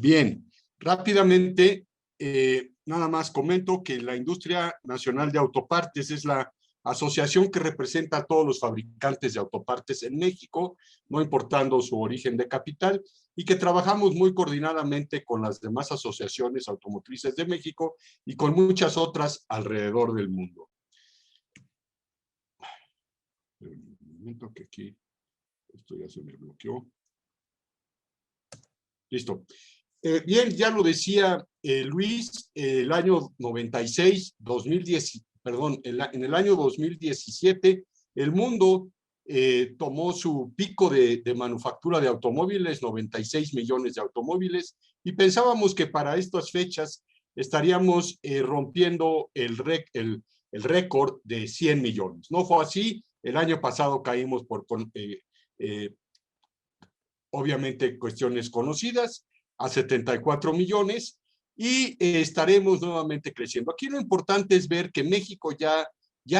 Bien, rápidamente, nada más comento que la Industria Nacional de Autopartes es la asociación que representa a todos los fabricantes de autopartes en México, no importando su origen de capital, y que trabajamos muy coordinadamente con las demás asociaciones automotrices de México y con muchas otras alrededor del mundo. Un momento que aquí, esto ya se me bloqueó. Listo. Bien, ya lo decía Luis, el año 96, 2010, perdón, en el año 2017, el mundo tomó su pico de manufactura de automóviles, 96 millones de automóviles, y pensábamos que para estas fechas estaríamos rompiendo el récord de 100 millones. No fue así, el año pasado caímos por obviamente cuestiones conocidas, a 74 millones y estaremos nuevamente creciendo. Aquí lo importante es ver que México ya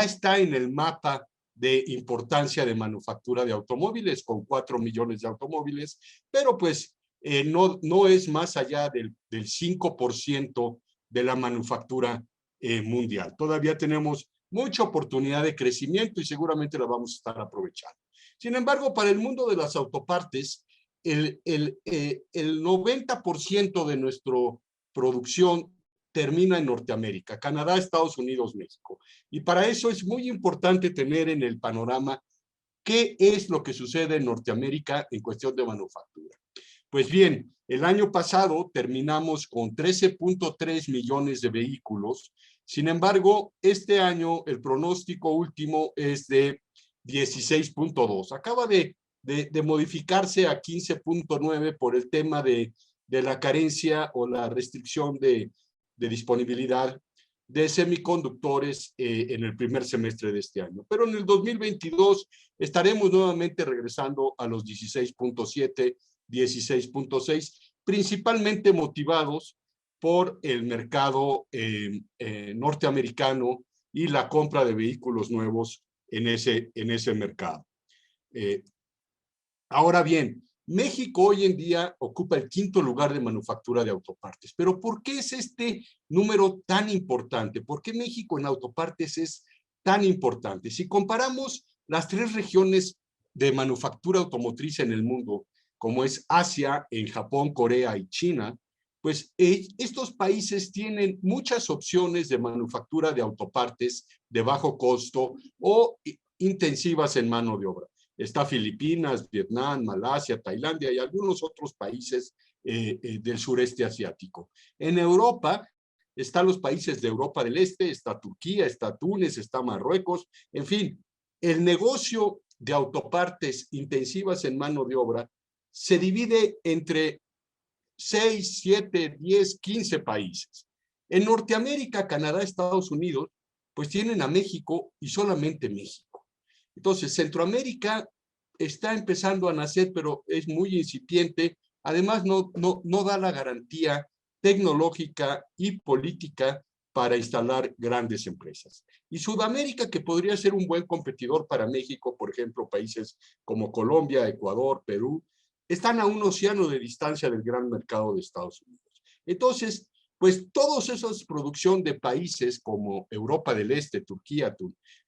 está en el mapa de importancia de manufactura de automóviles, con 4 millones de automóviles, pero pues no es más allá del 5% de la manufactura mundial. Todavía tenemos mucha oportunidad de crecimiento y seguramente la vamos a estar aprovechando. Sin embargo, para el mundo de las autopartes, el 90% de nuestra producción termina en Norteamérica, Canadá, Estados Unidos, México. Y para eso es muy importante tener en el panorama qué es lo que sucede en Norteamérica en cuestión de manufactura. Pues bien, el año pasado terminamos con 13.3 millones de vehículos. Sin embargo, este año el pronóstico último es de 16.2. Acaba de modificarse a 15.9 por el tema de la carencia o la restricción de disponibilidad de semiconductores en el primer semestre de este año. Pero en el 2022 estaremos nuevamente regresando a los 16.7, 16.6, principalmente motivados por el mercado norteamericano y la compra de vehículos nuevos en ese mercado. Ahora bien, México hoy en día ocupa el 5º lugar de manufactura de autopartes. Pero ¿por qué es este número tan importante? ¿Por qué México en autopartes es tan importante? Si comparamos las 3 regiones de manufactura automotriz en el mundo, como es Asia, en Japón, Corea y China, pues estos países tienen muchas opciones de manufactura de autopartes de bajo costo o intensivas en mano de obra. Está Filipinas, Vietnam, Malasia, Tailandia y algunos otros países del sureste asiático. En Europa están los países de Europa del Este, está Turquía, está Túnez, está Marruecos, en fin, el negocio de autopartes intensivas en mano de obra se divide entre 6, 7, 10, 15 países. En Norteamérica, Canadá, Estados Unidos, pues tienen a México y solamente México. Entonces, Centroamérica está empezando a nacer, pero es muy incipiente. Además, no da la garantía tecnológica y política para instalar grandes empresas. Y Sudamérica, que podría ser un buen competidor para México, por ejemplo, países como Colombia, Ecuador, Perú, están a un océano de distancia del gran mercado de Estados Unidos. Entonces, pues todos esos producción de países como Europa del Este, Turquía,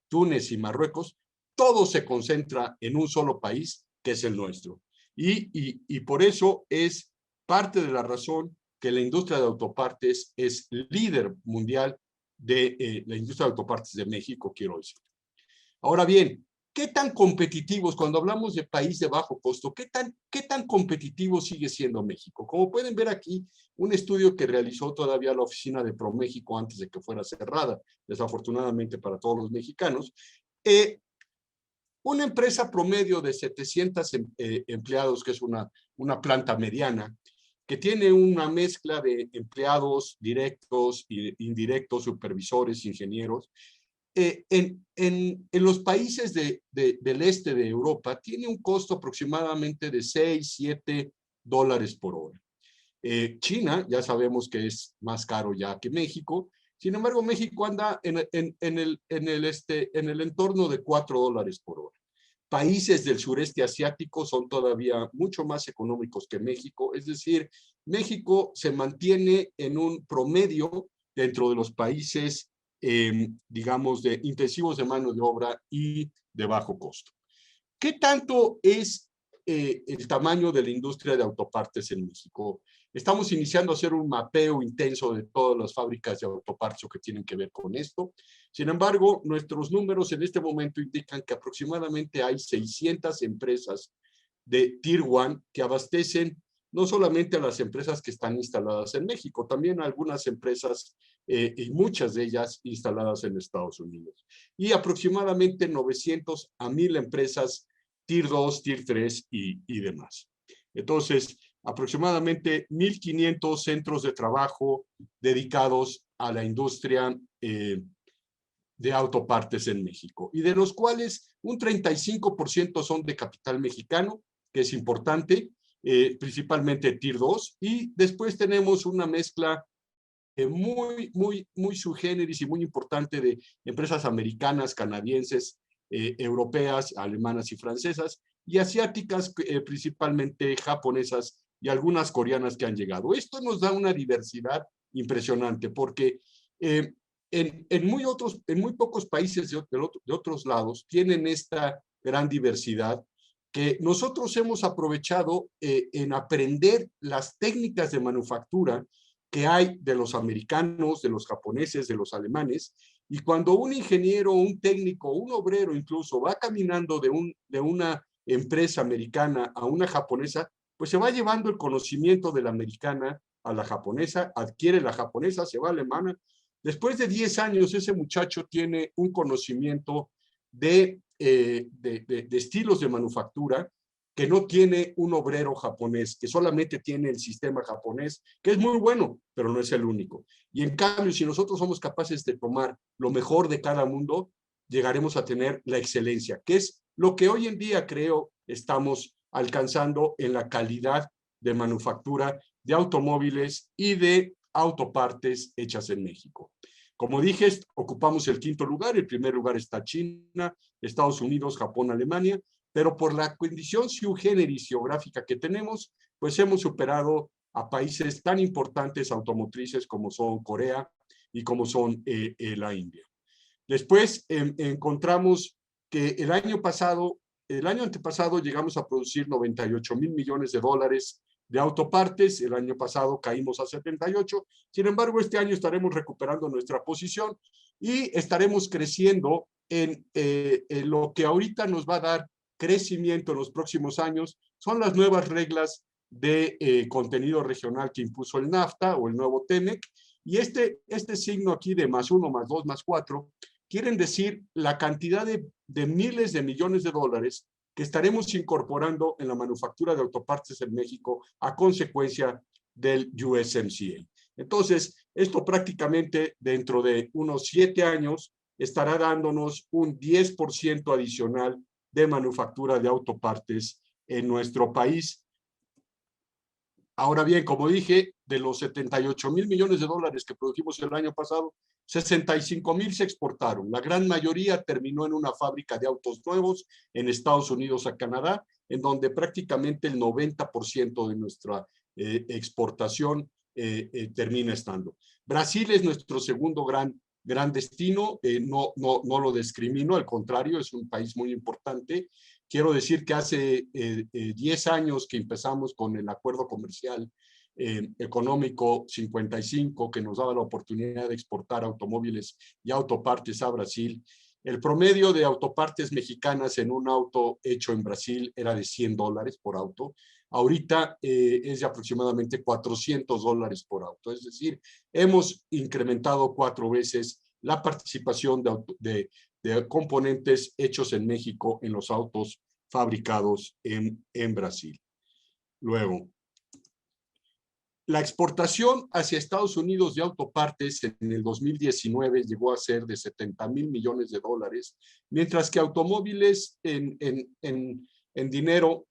Túnez y Marruecos, todo se concentra en un solo país, que es el nuestro. Y por eso es parte de la razón que la industria de autopartes es líder mundial de la industria de autopartes de México, quiero decir. Ahora bien, ¿qué tan competitivos, cuando hablamos de país de bajo costo, qué tan competitivo sigue siendo México? Como pueden ver aquí, un estudio que realizó todavía la oficina de ProMéxico antes de que fuera cerrada, desafortunadamente para todos los mexicanos, una empresa promedio de 700 empleados, que es una planta mediana, que tiene una mezcla de empleados directos e indirectos, supervisores, ingenieros, en los países del este de Europa tiene un costo aproximadamente de 6, 7 dólares por hora. China, ya sabemos que es más caro ya que México. Sin embargo, México anda en el entorno de 4 dólares por hora. Países del sureste asiático son todavía mucho más económicos que México, es decir, México se mantiene en un promedio dentro de los países, digamos, intensivos de mano de obra y de bajo costo. ¿Qué tanto es el tamaño de la industria de autopartes en México? Estamos iniciando a hacer un mapeo intenso de todas las fábricas de autopartes que tienen que ver con esto. Sin embargo, nuestros números en este momento indican que aproximadamente hay 600 empresas de Tier 1 que abastecen no solamente a las empresas que están instaladas en México, también a algunas empresas y muchas de ellas instaladas en Estados Unidos. Y aproximadamente 900 a 1000 empresas Tier 2, Tier 3 y demás. Entonces, aproximadamente 1500 centros de trabajo dedicados a la industria de autopartes en México, y de los cuales un 35% son de capital mexicano, que es importante, principalmente Tier 2, y después tenemos una mezcla muy sui generis y muy importante de empresas americanas, canadienses, europeas, alemanas y francesas, y asiáticas, principalmente japonesas y algunas coreanas que han llegado. Esto nos da una diversidad impresionante, porque en muy pocos países de otros lados tienen esta gran diversidad que nosotros hemos aprovechado en aprender las técnicas de manufactura que hay de los americanos, de los japoneses, de los alemanes, y cuando un ingeniero, un técnico, un obrero incluso va caminando de una empresa americana a una japonesa, pues se va llevando el conocimiento de la americana a la japonesa, adquiere la japonesa, se va a la alemana. Después de 10 años, ese muchacho tiene un conocimiento de estilos de manufactura que no tiene un obrero japonés, que solamente tiene el sistema japonés, que es muy bueno, pero no es el único. Y en cambio, si nosotros somos capaces de tomar lo mejor de cada mundo, llegaremos a tener la excelencia, que es lo que hoy en día creo estamos alcanzando en la calidad de manufactura de automóviles y de autopartes hechas en México. Como dije, ocupamos el 5º lugar, el primer lugar está China, Estados Unidos, Japón, Alemania, pero por la condición sui generis geográfica que tenemos, pues hemos superado a países tan importantes automotrices como son Corea y como son la India. Después encontramos que el año antepasado llegamos a producir 98,000 millones de dólares de autopartes. El año pasado caímos a 78. Sin embargo, este año estaremos recuperando nuestra posición y estaremos creciendo en lo que ahorita nos va a dar crecimiento en los próximos años. Son las nuevas reglas de contenido regional que impuso el NAFTA o el nuevo TEMEC, y este signo aquí de +1, +2, +4 quieren decir la cantidad de miles de millones de dólares que estaremos incorporando en la manufactura de autopartes en México a consecuencia del USMCA. Entonces, esto prácticamente dentro de unos 7 años estará dándonos un 10% adicional de manufactura de autopartes en nuestro país. Ahora bien, como dije, de los 78,000 millones de dólares que produjimos el año pasado, 65,000 se exportaron. La gran mayoría terminó en una fábrica de autos nuevos en Estados Unidos a Canadá, en donde prácticamente el 90% de nuestra exportación termina estando. Brasil es nuestro segundo gran destino, no lo discrimino, al contrario, es un país muy importante. Quiero decir que hace 10 años que empezamos con el acuerdo comercial económico 55, que nos daba la oportunidad de exportar automóviles y autopartes a Brasil. El promedio de autopartes mexicanas en un auto hecho en Brasil era de $100 por auto. Ahorita es de aproximadamente $400 por auto. Es decir, hemos incrementado 4 veces la participación de componentes hechos en México en los autos fabricados en Brasil. Luego, la exportación hacia Estados Unidos de autopartes en el 2019 llegó a ser de 70,000 millones de dólares, mientras que automóviles en dinero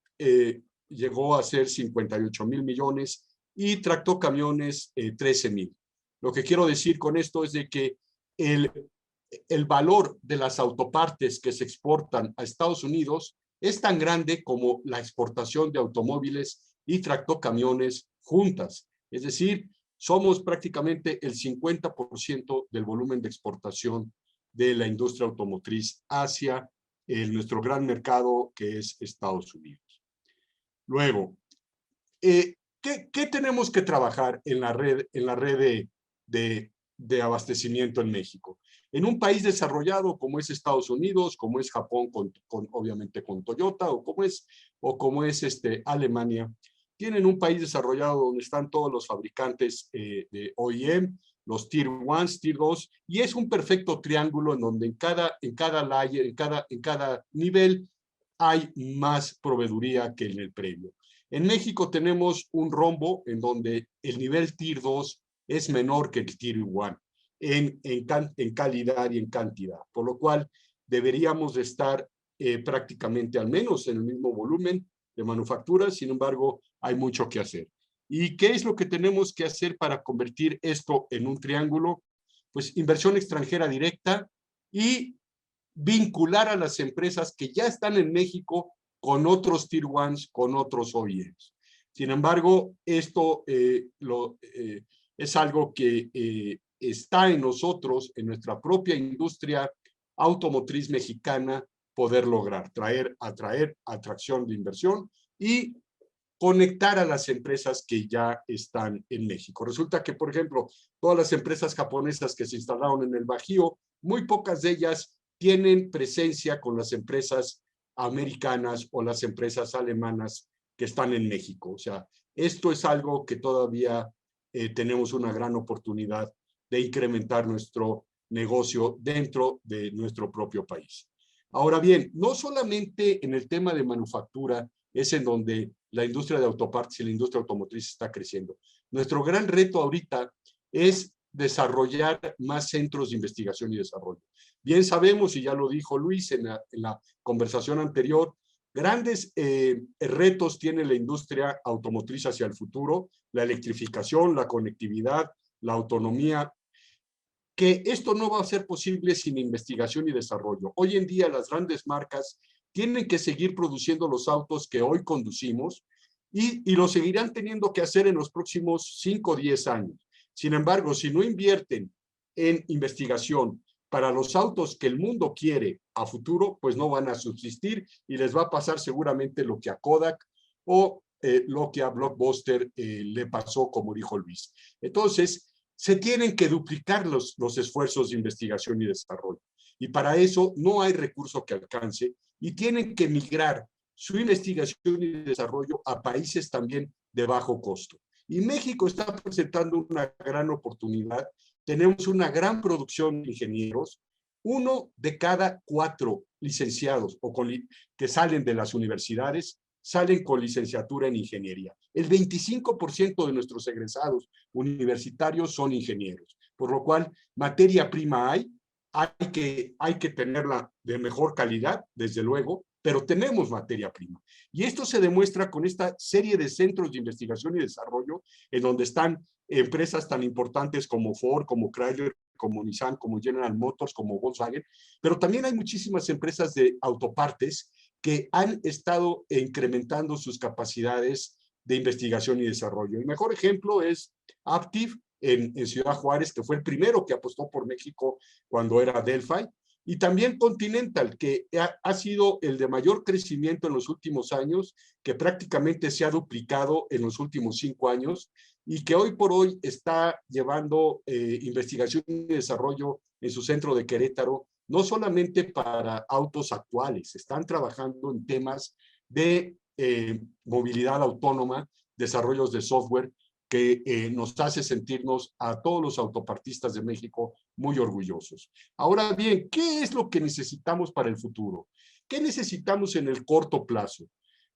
llegó a ser 58,000 millones y tractocamiones 13,000. Lo que quiero decir con esto es de que el valor de las autopartes que se exportan a Estados Unidos es tan grande como la exportación de automóviles y tractocamiones juntas. Es decir, somos prácticamente el 50% del volumen de exportación de la industria automotriz hacia nuestro gran mercado, que es Estados Unidos. Luego, ¿qué tenemos que trabajar en la red de abastecimiento en México? En un país desarrollado como es Estados Unidos, como es Japón, obviamente con Toyota, o como es Alemania, tienen un país desarrollado donde están todos los fabricantes de OEM, los Tier 1, Tier 2, y es un perfecto triángulo en donde en cada layer, en cada nivel, hay más proveeduría que en el previo. En México tenemos un rombo en donde el nivel Tier 2 es menor que el Tier 1 en calidad y en cantidad, por lo cual deberíamos de estar prácticamente al menos en el mismo volumen de manufactura. Sin embargo, hay mucho que hacer. ¿Y qué es lo que tenemos que hacer para convertir esto en un triángulo? Pues inversión extranjera directa y vincular a las empresas que ya están en México con otros Tier 1, con otros OEMs. Sin embargo, esto es algo que está en nosotros, en nuestra propia industria automotriz mexicana, poder lograr, atraer atracción de inversión y conectar a las empresas que ya están en México. Resulta que, por ejemplo, todas las empresas japonesas que se instalaron en el Bajío, muy pocas de ellas tienen presencia con las empresas americanas o las empresas alemanas que están en México. O sea, esto es algo que todavía tenemos una gran oportunidad de incrementar nuestro negocio dentro de nuestro propio país. Ahora bien, no solamente en el tema de manufactura es en donde la industria de autopartes y la industria automotriz está creciendo. Nuestro gran reto ahorita es desarrollar más centros de investigación y desarrollo. Bien sabemos, y ya lo dijo Luis en la conversación anterior, grandes retos tiene la industria automotriz hacia el futuro, la electrificación, la conectividad, la autonomía, que esto no va a ser posible sin investigación y desarrollo. Hoy en día las grandes marcas tienen que seguir produciendo los autos que hoy conducimos y lo seguirán teniendo que hacer en los próximos 5 o 10 años. Sin embargo, si no invierten en investigación para los autos que el mundo quiere a futuro, pues no van a subsistir y les va a pasar seguramente lo que a Kodak o lo que a Blockbuster le pasó, como dijo Luis. Entonces, se tienen que duplicar los esfuerzos de investigación y desarrollo. Y para eso no hay recurso que alcance y tienen que migrar su investigación y desarrollo a países también de bajo costo. Y México está presentando una gran oportunidad. Tenemos una gran producción de ingenieros. 1 de cada 4 licenciados que salen de las universidades salen con licenciatura en ingeniería. El 25% de nuestros egresados universitarios son ingenieros, por lo cual materia prima hay que tenerla de mejor calidad, desde luego, pero tenemos materia prima. Y esto se demuestra con esta serie de centros de investigación y desarrollo en donde están empresas tan importantes como Ford, como Chrysler, como Nissan, como General Motors, como Volkswagen, pero también hay muchísimas empresas de autopartes que han estado incrementando sus capacidades de investigación y desarrollo. El mejor ejemplo es Aptiv en Ciudad Juárez, que fue el primero que apostó por México cuando era Delphi, y también Continental, que ha sido el de mayor crecimiento en los últimos años, que prácticamente se ha duplicado en los últimos 5 años, y que hoy por hoy está llevando investigación y desarrollo en su centro de Querétaro, no solamente para autos actuales, están trabajando en temas de movilidad autónoma, desarrollos de software, que nos hace sentirnos a todos los autopartistas de México muy orgullosos. Ahora bien, ¿qué es lo que necesitamos para el futuro? ¿Qué necesitamos en el corto plazo?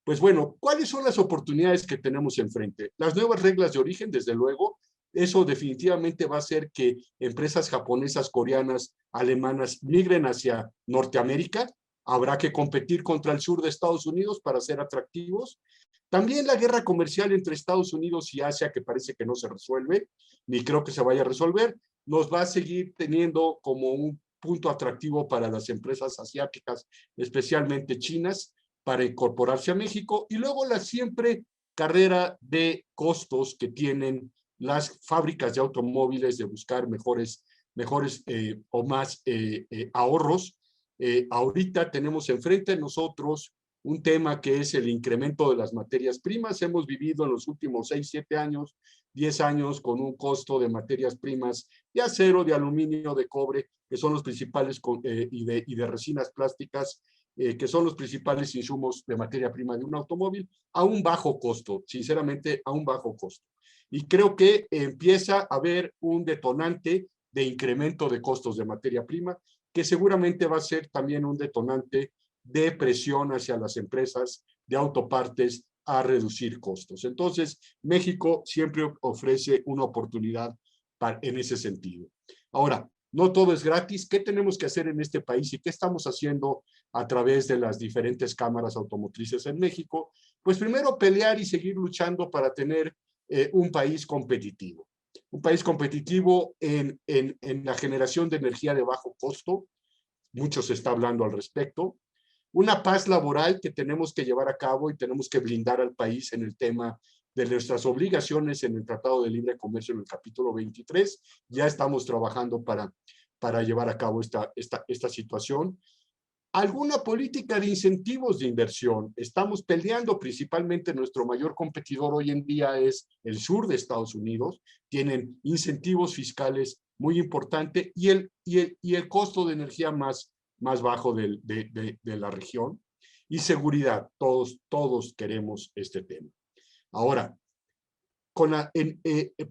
Pues bueno, ¿cuáles son las oportunidades que tenemos enfrente? Las nuevas reglas de origen, desde luego, eso definitivamente va a hacer que empresas japonesas, coreanas, alemanas migren hacia Norteamérica. Habrá que competir contra el sur de Estados Unidos para ser atractivos. También la guerra comercial entre Estados Unidos y Asia, que parece que no se resuelve, ni creo que se vaya a resolver, nos va a seguir teniendo como un punto atractivo para las empresas asiáticas, especialmente chinas, para incorporarse a México. Y luego la siempre carrera de costos que tienen las fábricas de automóviles de buscar mejores o más ahorros. Ahorita tenemos enfrente de nosotros un tema que es el incremento de las materias primas. Hemos vivido en los últimos 6, 7 años, 10 años con un costo de materias primas de acero, de aluminio, de cobre, que son los principales, y de resinas plásticas, que son los principales insumos de materia prima de un automóvil, a un bajo costo, sinceramente a un bajo costo. Y creo que empieza a haber un detonante de incremento de costos de materia prima, que seguramente va a ser también un detonante de presión hacia las empresas de autopartes a reducir costos. Entonces, México siempre ofrece una oportunidad en ese sentido. Ahora, no todo es gratis. ¿Qué tenemos que hacer en este país y qué estamos haciendo a través de las diferentes cámaras automotrices en México? Pues primero pelear y seguir luchando para tener un país competitivo. Un país competitivo en la generación de energía de bajo costo. Mucho se está hablando al respecto. Una paz laboral que tenemos que llevar a cabo y tenemos que blindar al país en el tema de nuestras obligaciones en el Tratado de Libre Comercio en el capítulo 23. Ya estamos trabajando para llevar a cabo esta situación. Alguna política de incentivos de inversión. Estamos peleando principalmente, nuestro mayor competidor hoy en día es el sur de Estados Unidos. Tienen incentivos fiscales muy importantes y el costo de energía más bajo de la región. Y seguridad, todos queremos este tema. Ahora, con la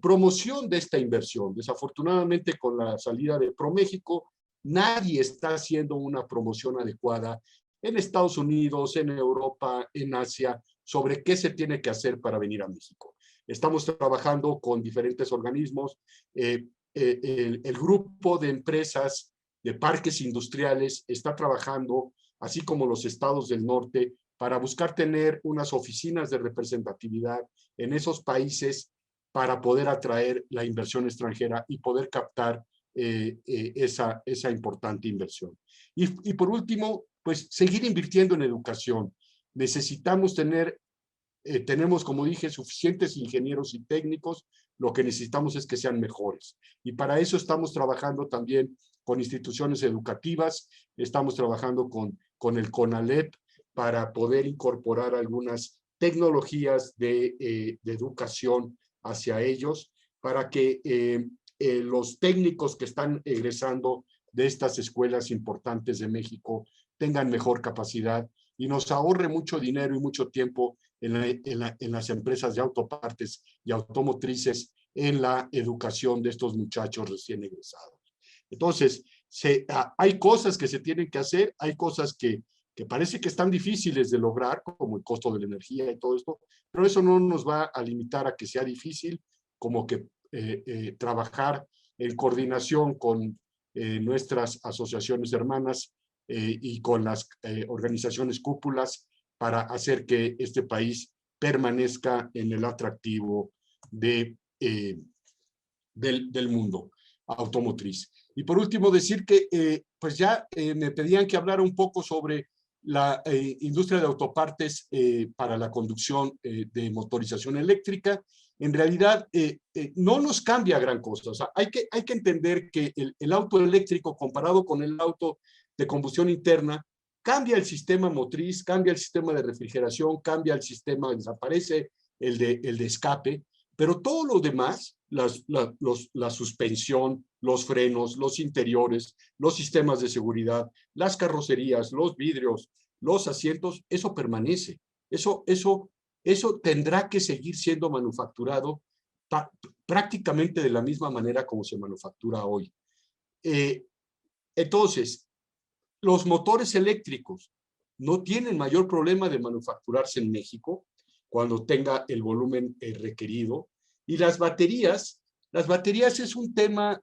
promoción de esta inversión, desafortunadamente con la salida de ProMéxico, nadie está haciendo una promoción adecuada en Estados Unidos, en Europa, en Asia, sobre qué se tiene que hacer para venir a México. Estamos trabajando con diferentes organismos. El grupo de empresas de parques industriales está trabajando, así como los estados del norte, para buscar tener unas oficinas de representatividad en esos países para poder atraer la inversión extranjera y poder captar esa importante inversión. Y por último, pues seguir invirtiendo en educación. Necesitamos tenemos, como dije, suficientes ingenieros y técnicos. Lo que necesitamos es que sean mejores. Y para eso estamos trabajando también con instituciones educativas. Estamos trabajando con el CONALEP para poder incorporar algunas tecnologías de educación hacia ellos, para que los técnicos que están egresando de estas escuelas importantes de México tengan mejor capacidad y nos ahorre mucho dinero y mucho tiempo en las empresas de autopartes y automotrices en la educación de estos muchachos recién egresados. Entonces, hay cosas que se tienen que hacer, hay cosas que parece que están difíciles de lograr, como el costo de la energía y todo esto, pero eso no nos va a limitar a que sea difícil, como que trabajar en coordinación con nuestras asociaciones hermanas y con las organizaciones cúpulas para hacer que este país permanezca en el atractivo del mundo automotriz. Y por último, decir que pues ya me pedían que hablara un poco sobre la industria de autopartes para la conducción de motorización eléctrica. En realidad no nos cambia gran cosa. O sea, hay que entender que el auto eléctrico comparado con el auto de combustión interna cambia el sistema motriz, cambia el sistema de refrigeración, cambia el sistema, desaparece el de escape, pero todo lo demás, la suspensión, los frenos, los interiores, los sistemas de seguridad, las carrocerías, los vidrios, los asientos, eso permanece. Eso tendrá que seguir siendo manufacturado prácticamente de la misma manera como se manufactura hoy. Entonces, los motores eléctricos no tienen mayor problema de manufacturarse en México cuando tenga el volumen requerido. Y las baterías es un tema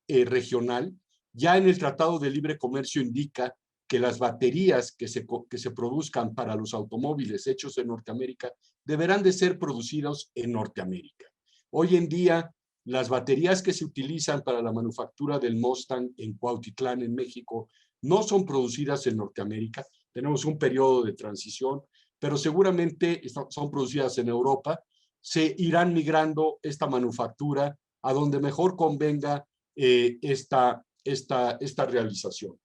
regional. Ya en el Tratado de Libre Comercio indica que las baterías que se produzcan para los automóviles hechos en Norteamérica deberán de ser producidos en Norteamérica. Hoy en día, las baterías que se utilizan para la manufactura del Mustang en Cuautitlán, en México, no son producidas en Norteamérica. Tenemos un periodo de transición, pero seguramente son producidas en Europa, se irán migrando esta manufactura a donde mejor convenga esta realización.